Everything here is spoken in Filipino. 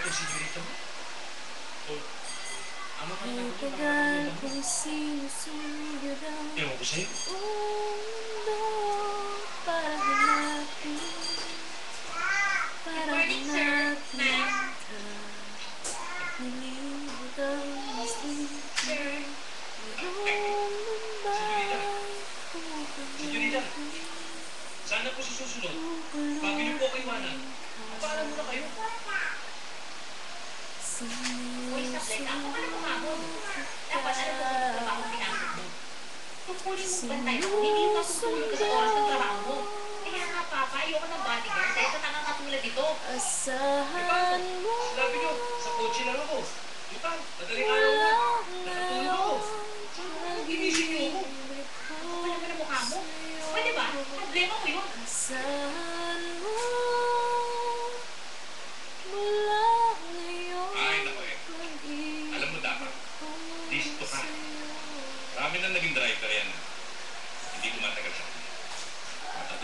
yung sigurito mo? O, ano ka na Tagal kong sinusunod ang ewan ko sa'yo. mundo para hanapin ka. Nilibot ang isip na mayroong lumbay Sigurita, sana po sa susunod, bago niyo po ako iwanan, paalam mo na kayo. Uy, Sableta, ako ka na kumamon. Dapat alam mo kung trabaho ang pinasok mo. Tungkulin mong bantay ako, hindi yung matutulog ka sa oras ng trabaho mo. Kaya nga, Papa, ayoko ng bodyguard dahil sa tangang katulad ito. Asahan mo Sinabi niyo, sa kotse lang ako. Diba, madaling araw na. Nakatulog ako. Ginising niyo ako. Ako pa naman ang mukha mo. Pwede ba? Problema mo yun. Asahan mo mula ngayon. Ay, naku eh. Alam mo dapat, listo ka. Marami na naging driver yan. Hindi ko matagal sa akin.